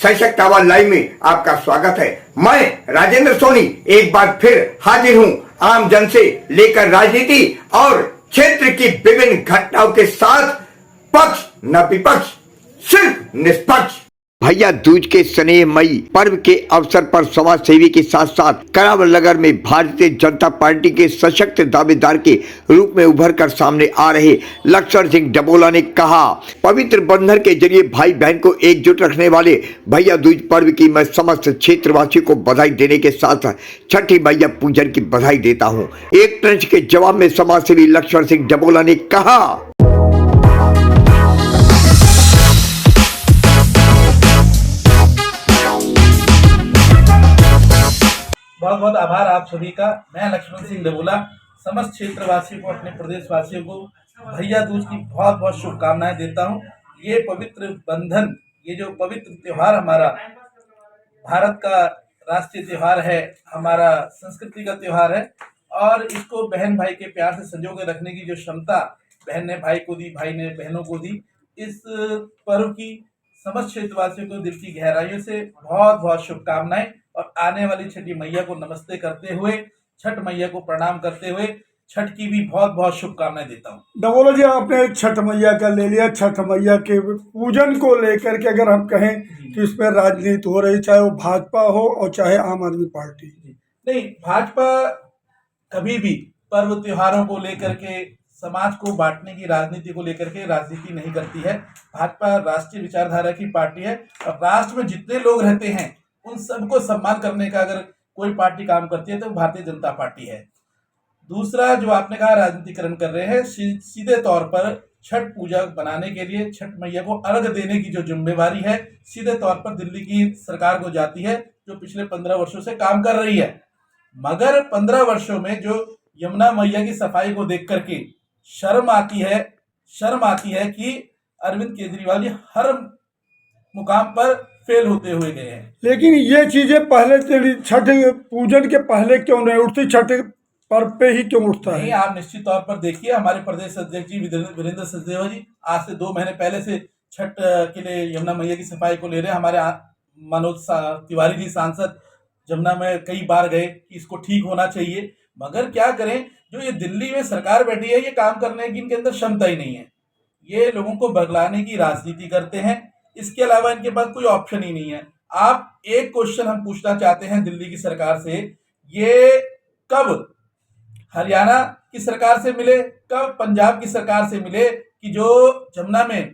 सशक्त आवाज लाइव में आपका स्वागत है। मैं राजेंद्र सोनी एक बार फिर हाजिर हूं आम जन से लेकर राजनीति और क्षेत्र की विभिन्न घटनाओं के साथ, पक्ष न विपक्ष, सिर्फ निष्पक्ष। भैया दूज के स्नेहमयी पर्व के अवसर पर समाज सेवी के साथ साथ करावल नगर में भारतीय जनता पार्टी के सशक्त दावेदार के रूप में उभर कर सामने आ रहे लक्ष्मण सिंह डबोला ने कहा, पवित्र बंधन के जरिए भाई बहन को एकजुट रखने वाले भैया दूज पर्व की मैं समस्त क्षेत्रवासियों को बधाई देने के साथ छठी मैया पूजन की बधाई देता हूँ। एक ट्रंच के जवाब में समाज सेवी लक्ष्मण सिंह डबोला ने कहा, बहुत बहुत आभार आप सभी का। मैं लक्ष्मण सिंह डबोला समस्त क्षेत्रवासियों को, अपने प्रदेशवासियों को भैया दूज की बहुत बहुत शुभकामनाएं देता हूं। ये पवित्र बंधन, ये जो पवित्र त्योहार हमारा भारत का राष्ट्रीय त्योहार है, हमारा संस्कृति का त्योहार है और इसको बहन भाई के प्यार से संजो के रखने की जो क्षमता बहन ने भाई को दी, भाई ने बहनों को दी, इस पर्व की समस्त क्षेत्रवासियों को दिल की गहराइयों से बहुत बहुत शुभकामनाएं और आने वाली छठी मैया को नमस्ते करते हुए, छठ मैया को प्रणाम करते हुए छठ की भी बहुत बहुत शुभकामनाएं देता हूँ। डबोला जी, आपने छठ मैया का ले लिया। छठ मैया के पूजन को लेकर के अगर हम कहें कि इसमें राजनीति हो रही, चाहे वो भाजपा हो और चाहे आम आदमी पार्टी। नहीं, भाजपा कभी भी पर्व त्योहारों को लेकर के, समाज को बांटने की राजनीति को लेकर के राजनीति नहीं करती है। भाजपा राष्ट्रीय विचारधारा की पार्टी है और राष्ट्र में जितने लोग रहते हैं उन सबको सम्मान करने का अगर कोई पार्टी काम करती है तो भारतीय जनता पार्टी है। दूसरा, जो आपने कहा राजनीतिकरण कर रहे हैं, सीधे तौर पर छठ पूजा बनाने के लिए, छठ मैया को अर्घ देने की जो जिम्मेवारी है सीधे तौर पर दिल्ली की सरकार को जाती है, जो पिछले 15 वर्षों से काम कर रही है। मगर 15 वर्षों में जो यमुना मैया की सफाई को देख करके शर्म आती है कि अरविंद केजरीवाल जी हर मुकाम पर फेल होते हुए गए हैं। लेकिन ये चीजें पहले छठ पूजन के पहले क्यों नहीं उठती, छठ पर्व पे ही क्यों उठता नहीं, है? आप निश्चित तौर पर देखिए, हमारे प्रदेश अध्यक्ष जी वीरेंद्र सचदेवा जी आज से 2 महीने पहले से छठ के लिए यमुना मैया की सफाई को ले रहे हैं। हमारे मनोज तिवारी जी सांसद जमुना में कई बार गए कि इसको ठीक होना चाहिए, मगर क्या करें, जो ये दिल्ली में सरकार बैठी है, ये काम करने की इनके अंदर क्षमता ही नहीं है। ये लोगों को बगलाने की राजनीति करते हैं, इसके अलावा इनके पास कोई ऑप्शन ही नहीं है। आप एक क्वेश्चन हम पूछना चाहते हैं दिल्ली की सरकार से, ये कब हरियाणा की सरकार से मिले, कब पंजाब की सरकार से मिले कि जो जमुना में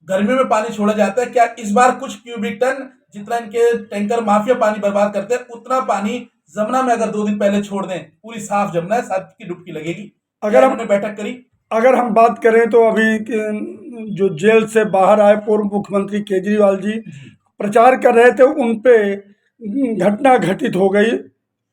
गर्मियों में पानी छोड़ा जाता है, क्या इस बार कुछ क्यूबिक टन जितना इनके टैंकर माफिया पानी बर्बाद करते हैं उतना पानी जमुना में अगर 2 दिन पहले छोड़ दें, पूरी साफ जमुना है, साफ की डुबकी लगेगी। अगर हमने बैठक करी, अगर हम बात करें तो अभी जो जेल से बाहर आए पूर्व मुख्यमंत्री केजरीवाल जी प्रचार कर रहे थे, उन पे घटना घटित हो गई,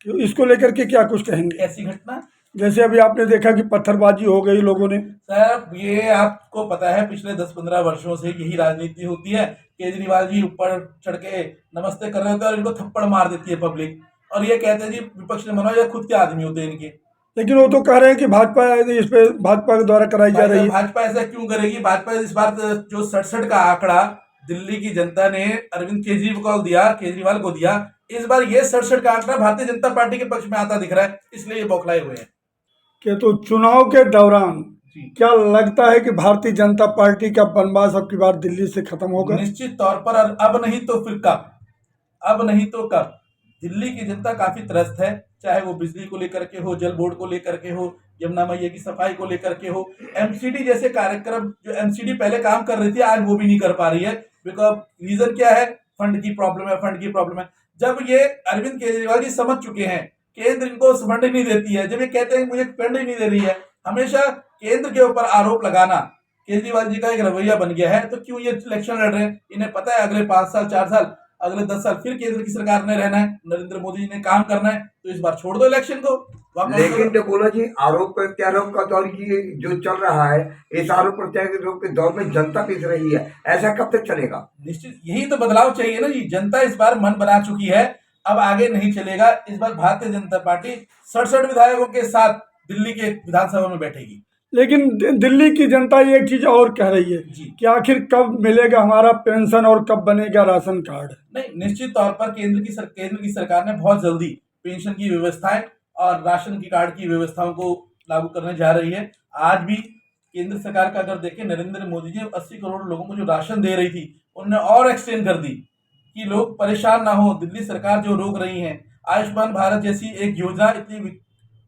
इसको लेकर के क्या कुछ कहेंगे? ऐसी घटना जैसे अभी आपने देखा कि पत्थरबाजी हो गई लोगों ने। सर, ये आपको पता है पिछले 10-15 वर्षों से यही राजनीति होती है। केजरीवाल जी ऊपर चढ़ के नमस्ते कर रहे होते हैं और इनको थप्पड़ मार देती है पब्लिक, और ये कहते हैं जी विपक्ष ने मनाओ, या खुद के आदमी होते हैं इनके। लेकिन वो तो कह रहे हैं कि भाजपा के द्वारा कराई जा रही है। भाजपा ऐसा क्यों करेगी? भाजपा इस बार जो 67 का आंकड़ा दिल्ली की जनता ने अरविंद केजरीवाल को दिया, इस बार ये 67 का आंकड़ा भारतीय जनता पार्टी के पक्ष में आता दिख रहा है, इसलिए ये बौखलाए हुए हैं। कि तो चुनाव के दौरान क्या लगता है कि भारतीय जनता पार्टी का बनवास अब की बार दिल्ली से खत्म होगा? निश्चित तौर पर, अब नहीं तो फिर कब, अब नहीं तो कब। दिल्ली की जनता काफी त्रस्त है, चाहे वो बिजली को लेकर के हो, जल बोर्ड को लेकर के हो, यमुना मैया की सफाई को लेकर के हो, एमसीडी जैसे कार्यक्रम, जो एमसीडी पहले काम कर रही थी आज वो भी नहीं कर पा रही है। बिकॉज रीजन क्या है? फंड की प्रॉब्लम है। जब ये अरविंद केजरीवाल जी समझ चुके हैं केंद्र इनको फंड ही नहीं देती है, जब ये कहते हैं मुझे फंड ही नहीं दे रही है, हमेशा केंद्र के ऊपर आरोप लगाना केजरीवाल जी का एक रवैया बन गया है। तो क्यों ये इलेक्शन लड़ रहे हैं? इन्हें पता है अगले 5 साल, 4 साल, अगले 10 साल फिर केंद्र की सरकार ने रहना है, नरेंद्र मोदी जी ने काम करना है, तो इस बार छोड़ दो इलेक्शन को। लेकिन डबोला जी, आरोप प्रत्यारोप का दौर ये जो चल रहा है, इस आरोप प्रत्यारोप के दौर में जनता पिस रही है, ऐसा कब तक चलेगा? निश्चित यही तो बदलाव चाहिए ना जी। जनता इस बार मन बना चुकी है, अब आगे नहीं चलेगा। इस बार भारतीय जनता पार्टी 67 विधायकों के साथ दिल्ली के विधानसभा में बैठेगी। लेकिन दिल्ली की जनता ये एक चीज और कह रही है जी। कि आखिर कब मिलेगा हमारा पेंशन और कब बनेगा राशन कार्ड। नहीं, निश्चित तौर पर केंद्र की सरकार ने बहुत जल्दी पेंशन की व्यवस्थाएं और राशन की कार्ड की व्यवस्थाओं को लागू करने जा रही है। आज भी केंद्र सरकार का अगर देखें, नरेंद्र मोदी जी 80 करोड़ लोगों को जो राशन दे रही थी उन्होंने और एक्सटेंड कर दी कि लोग परेशान ना हो। दिल्ली सरकार जो रोक रही है, आयुष्मान भारत जैसी एक योजना, इतनी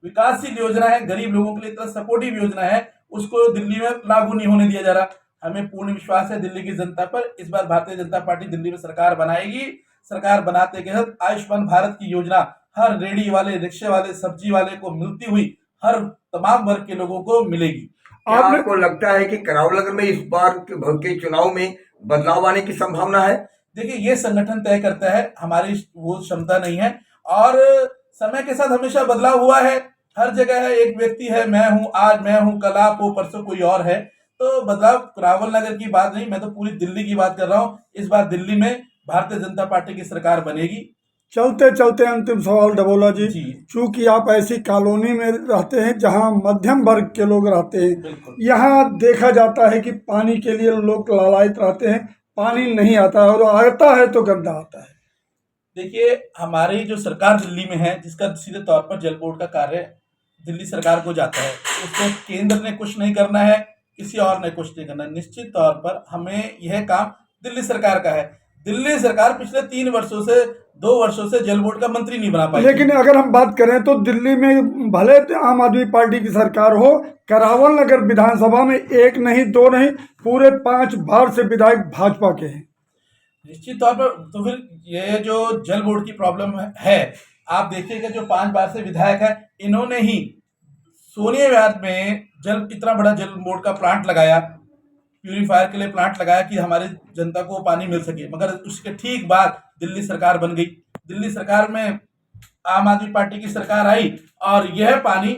विकासशील योजना है, गरीब लोगों के लिए इतना सपोर्टिव योजना है, उसको दिल्ली में लागू नहीं होने दिया जा रहा। हमें पूर्ण विश्वास है दिल्ली की जनता पर। इस बार भारतीय जनता पार्टी दिल्ली में सरकार बनाएगी। सरकार बनाते के साथ आयुष्मान भारत की योजना हर रेडी वाले, रिक्शे वाले, सब्जी वाले को मिलती हुई हर तमाम वर्ग के लोगों को मिलेगी। क्या आपको लगता है कि करावलगर में इस बार के चुनाव में बदलाव आने की संभावना है? देखिए, ये संगठन तय करता है, हमारी वो क्षमता नहीं है। और समय के साथ हमेशा बदलाव हुआ है। हर जगह है, एक व्यक्ति है, मैं हूं, आज मैं हूं, कल आप हो, परसों कोई और है। तो बदलाव करावल नगर की बात नहीं, मैं तो पूरी दिल्ली की बात कर रहा हूं। इस बार दिल्ली में भारतीय जनता पार्टी की सरकार बनेगी। चलते चलते अंतिम सवाल डबोला जी, जी। चूंकि आप ऐसी कॉलोनी में रहते हैं जहां मध्यम वर्ग के लोग रहते हैं, बिल्कुल। यहाँ देखा जाता है कि पानी के लिए लोग लालायित रहते हैं, पानी नहीं आता है और आता है तो गंदा आता है। देखिए, हमारी जो सरकार दिल्ली में है, जिसका सीधे तौर पर जल बोर्ड का कार्य दिल्ली सरकार को जाता है, उसको केंद्र ने कुछ नहीं करना है, किसी और ने कुछ नहीं करना है। निश्चित तौर पर हमें यह काम दिल्ली सरकार का है। दिल्ली सरकार पिछले 2 वर्षों से जल बोर्ड का मंत्री नहीं बना पाई। लेकिन अगर हम बात करें तो दिल्ली में भले आम आदमी पार्टी की सरकार हो, करावल नगर विधानसभा में 1 नहीं 2 नहीं पूरे 5 बार से विधायक भाजपा के हैं। निश्चित तौर पर तो फिर ये जो जल बोर्ड की प्रॉब्लम है, आप देखिएगा जो 5 बार से विधायक है, इन्होंने ही सोनिया विहार में इतना बड़ा जल बोर्ड का प्लांट लगाया, प्यूरीफायर के लिए प्लांट लगाया कि हमारी जनता को पानी मिल सके। मगर उसके ठीक बाद दिल्ली सरकार बन गई। दिल्ली सरकार में आम आदमी पार्टी की सरकार आई और यह पानी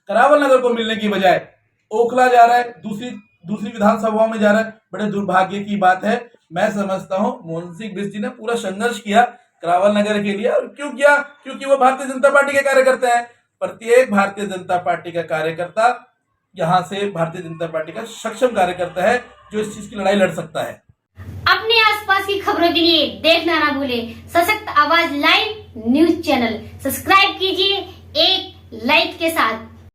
करावल नगर को मिलने की बजाय ओखला जा रहा है, दूसरी विधानसभाओं में जा रहा है। बड़े दुर्भाग्य की बात है। मैं समझता हूं मोहन सिंह बिष्ट जी ने पूरा संघर्ष किया करावल नगर के लिए। और क्यों किया? क्योंकि वो भारतीय जनता पार्टी के कार्यकर्ता है। प्रत्येक भारतीय जनता पार्टी का कार्यकर्ता यहाँ से भारतीय जनता पार्टी का सक्षम कार्यकर्ता है जो इस चीज की लड़ाई लड़ सकता है। अपने आसपास की खबरों के लिए देखना ना भूले सशक्त आवाज लाइव न्यूज चैनल। सब्सक्राइब कीजिए एक लाइक के साथ।